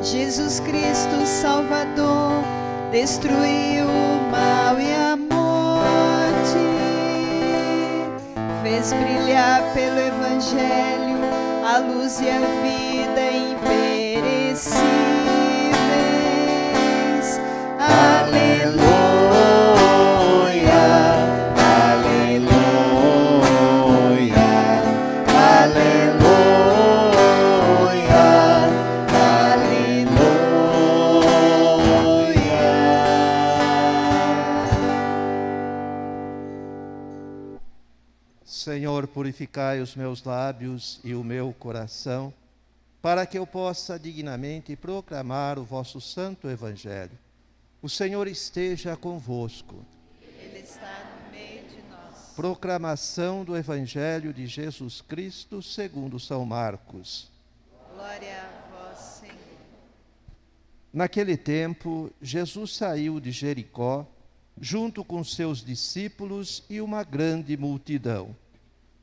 Jesus Cristo Salvador destruiu o mal e a morte, fez brilhar pelo Evangelho a luz e a vida imperecíveis. Aleluia, aleluia, aleluia, aleluia. Senhor, purificai os meus lábios e o meu coração, para que eu possa dignamente proclamar o vosso santo Evangelho. O Senhor esteja convosco. Ele está no meio de nós. Proclamação do Evangelho de Jesus Cristo segundo São Marcos. Glória a vós, Senhor. Naquele tempo, Jesus saiu de Jericó, junto com seus discípulos e uma grande multidão.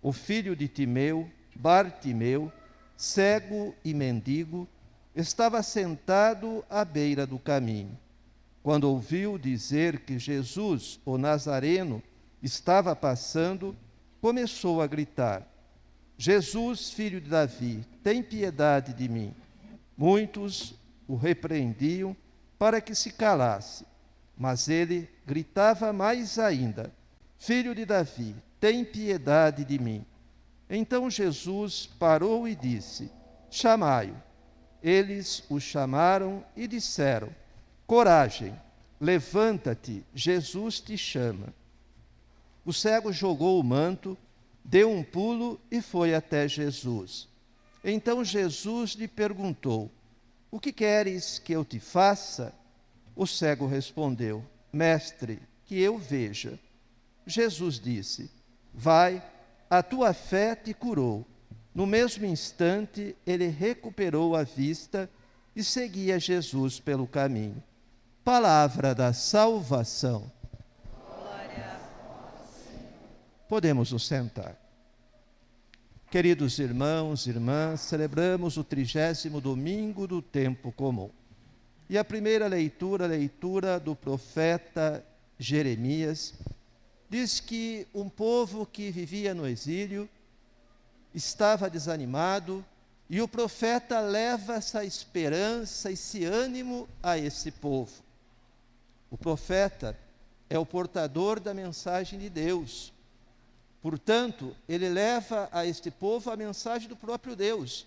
O filho de Timeu, Bartimeu, cego e mendigo, estava sentado à beira do caminho. Quando ouviu dizer que Jesus, o Nazareno, estava passando, começou a gritar: Jesus, filho de Davi, tem piedade de mim. Muitos o repreendiam para que se calasse, mas ele gritava mais ainda: Filho de Davi, tem piedade de mim. Então Jesus parou e disse: Chamai-o. Eles o chamaram e disseram: Coragem, levanta-te, Jesus te chama. O cego jogou o manto, deu um pulo e foi até Jesus. Então Jesus lhe perguntou: O que queres que eu te faça? O cego respondeu: Mestre, que eu veja. Jesus disse: Vai, a tua fé te curou. No mesmo instante, ele recuperou a vista e seguia Jesus pelo caminho. Palavra da salvação. Glória a vós, Senhor. Podemos nos sentar. Queridos irmãos e irmãs, celebramos o 30º domingo do tempo comum. E a primeira leitura, a leitura do profeta Jeremias, diz que um povo que vivia no exílio estava desanimado e o profeta leva essa esperança, esse ânimo a esse povo. O profeta é o portador da mensagem de Deus. Portanto, ele leva a este povo a mensagem do próprio Deus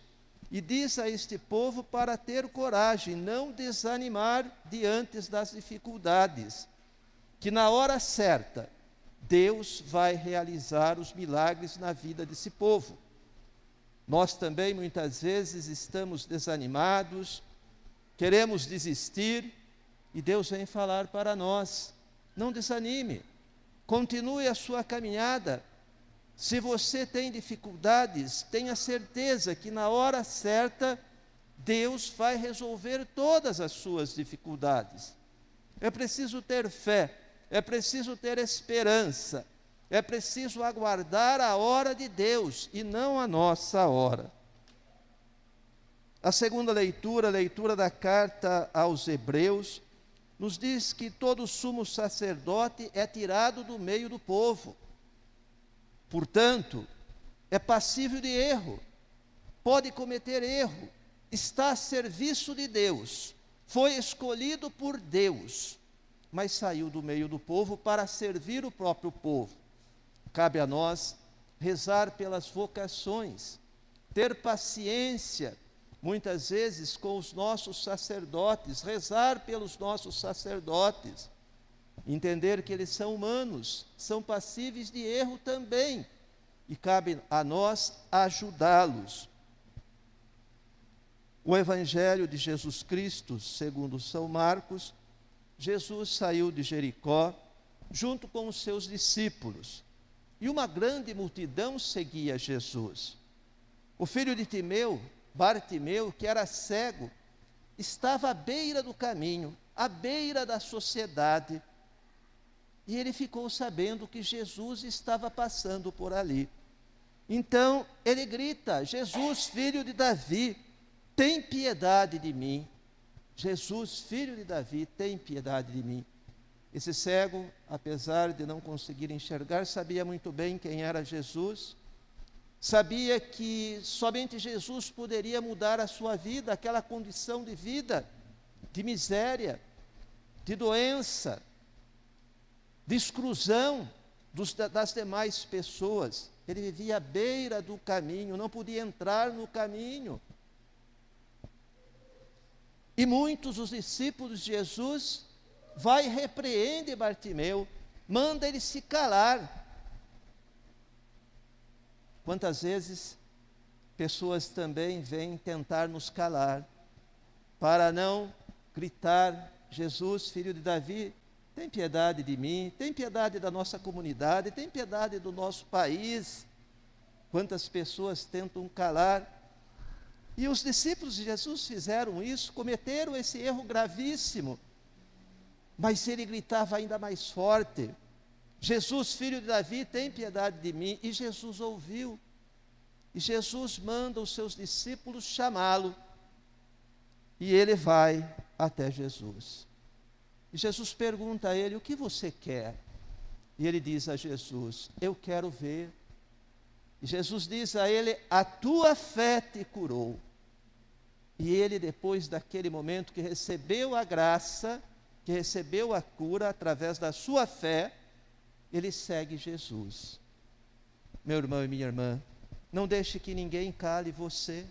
e diz a este povo para ter coragem, não desanimar diante das dificuldades, que na hora certa Deus vai realizar os milagres na vida desse povo. Nós também muitas vezes estamos desanimados, queremos desistir e Deus vem falar para nós: não desanime, continue a sua caminhada. Se você tem dificuldades, tenha certeza que na hora certa Deus vai resolver todas as suas dificuldades. É preciso ter fé, é preciso ter esperança, é preciso aguardar a hora de Deus e não a nossa hora. A segunda leitura, a leitura da carta aos Hebreus, nos diz que todo sumo sacerdote é tirado do meio do povo. Portanto, é passível de erro, pode cometer erro, está a serviço de Deus, foi escolhido por Deus, mas saiu do meio do povo para servir o próprio povo. Cabe a nós rezar pelas vocações, ter paciência, muitas vezes com os nossos sacerdotes, rezar pelos nossos sacerdotes, entender que eles são humanos, são passíveis de erro também, e cabe a nós ajudá-los. O Evangelho de Jesus Cristo, segundo São Marcos, Jesus saiu de Jericó, junto com os seus discípulos, e uma grande multidão seguia Jesus. O filho de Timeu, Bartimeu, que era cego, estava à beira do caminho, à beira da sociedade, e ele ficou sabendo que Jesus estava passando por ali. Então ele grita: Jesus, filho de Davi, tem piedade de mim. Jesus, filho de Davi, tem piedade de mim. Esse cego, apesar de não conseguir enxergar, sabia muito bem quem era Jesus, sabia que somente Jesus poderia mudar a sua vida, aquela condição de vida, de miséria, de doença, de exclusão das demais pessoas. Ele vivia à beira do caminho, não podia entrar no caminho. E muitos dos discípulos de Jesus vai e repreende Bartimeu, manda ele se calar. Quantas vezes pessoas também vêm tentar nos calar, para não gritar: Jesus, filho de Davi, tem piedade de mim, tem piedade da nossa comunidade, tem piedade do nosso país. Quantas pessoas tentam calar. E os discípulos de Jesus fizeram isso, cometeram esse erro gravíssimo. Mas ele gritava ainda mais forte: Jesus, filho de Davi, tem piedade de mim. E Jesus ouviu. E Jesus manda os seus discípulos chamá-lo. E ele vai até Jesus. E Jesus pergunta a ele: o que você quer? E ele diz a Jesus: eu quero ver. E Jesus diz a ele: a tua fé te curou. E ele, depois daquele momento que recebeu a graça, que recebeu a cura através da sua fé, ele segue Jesus. Meu irmão e minha irmã, não deixe que ninguém cale você.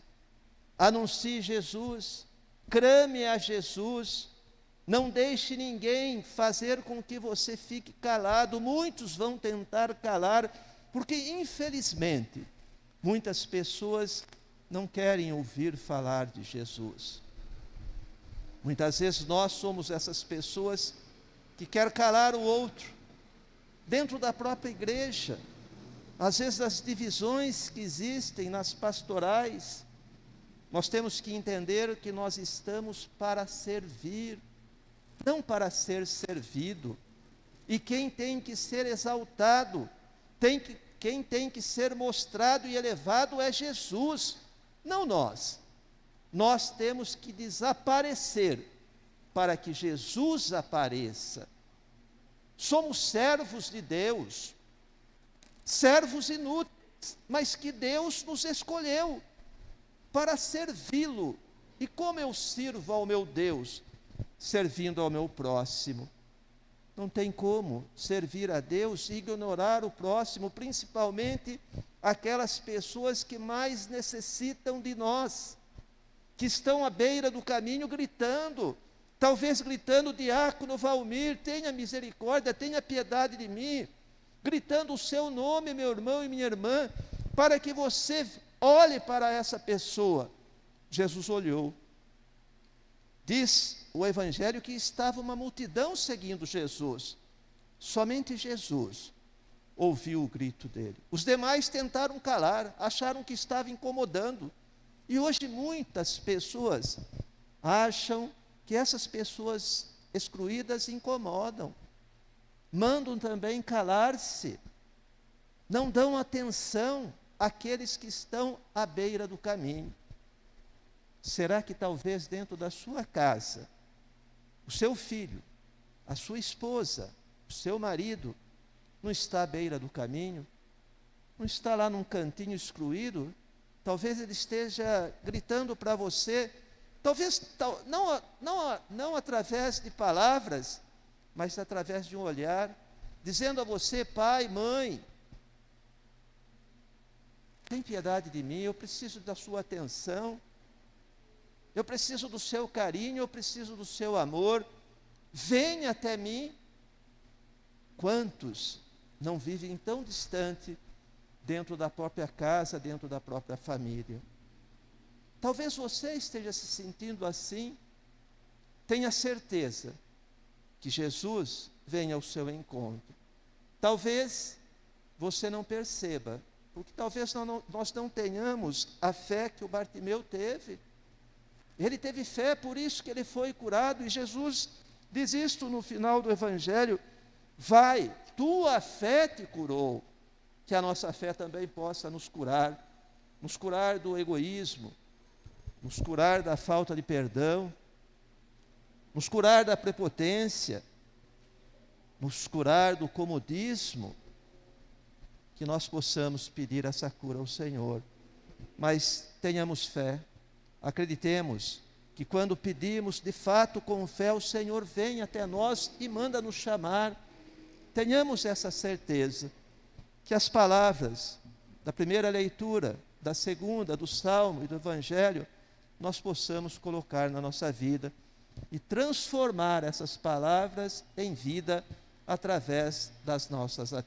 Anuncie Jesus, clame a Jesus. Não deixe ninguém fazer com que você fique calado. Muitos vão tentar calar, porque infelizmente muitas pessoas não querem ouvir falar de Jesus. Muitas vezes nós somos essas pessoas que querem calar o outro, dentro da própria igreja. Às vezes as divisões que existem nas pastorais, nós temos que entender que nós estamos para servir, não para ser servido. E quem tem que ser exaltado, quem tem que ser mostrado e elevado é Jesus, não nós. Nós temos que desaparecer para que Jesus apareça. Somos servos de Deus, servos inúteis, mas que Deus nos escolheu para servi-lo. E como eu sirvo ao meu Deus? Servindo ao meu próximo. Não tem como servir a Deus e ignorar o próximo, principalmente aquelas pessoas que mais necessitam de nós, que estão à beira do caminho gritando, talvez gritando: diácono Valmir, tenha misericórdia, tenha piedade de mim, gritando o seu nome, meu irmão e minha irmã, para que você olhe para essa pessoa. Jesus olhou. Diz o Evangelho que estava uma multidão seguindo Jesus. Somente Jesus ouviu o grito dele. Os demais tentaram calar, acharam que estava incomodando. E hoje muitas pessoas acham que essas pessoas excluídas incomodam. Mandam também calar-se. Não dão atenção àqueles que estão à beira do caminho. Será que talvez dentro da sua casa, o seu filho, a sua esposa, o seu marido, não está à beira do caminho? Não está lá num cantinho excluído? Talvez ele esteja gritando para você, talvez não através de palavras, mas através de um olhar, dizendo a você: pai, mãe, tem piedade de mim, eu preciso da sua atenção, eu preciso do seu carinho, eu preciso do seu amor, venha até mim. Quantos não vivem tão distante dentro da própria casa, dentro da própria família? Talvez você esteja se sentindo assim. Tenha certeza que Jesus vem ao seu encontro. Talvez você não perceba, porque talvez nós não tenhamos a fé que o Bartimeu teve. Ele teve fé, por isso que ele foi curado. E Jesus diz isto no final do Evangelho: vai, tua fé te curou. que a nossa fé também possa nos curar do egoísmo, nos curar da falta de perdão, nos curar da prepotência, nos curar do comodismo, que nós possamos pedir essa cura ao Senhor. Mas tenhamos fé, acreditemos que quando pedimos, de fato, com fé, o Senhor vem até nós e manda nos chamar. Tenhamos essa certeza, que as palavras da primeira leitura, da segunda, do Salmo e do Evangelho, nós possamos colocar na nossa vida e transformar essas palavras em vida através das nossas atitudes.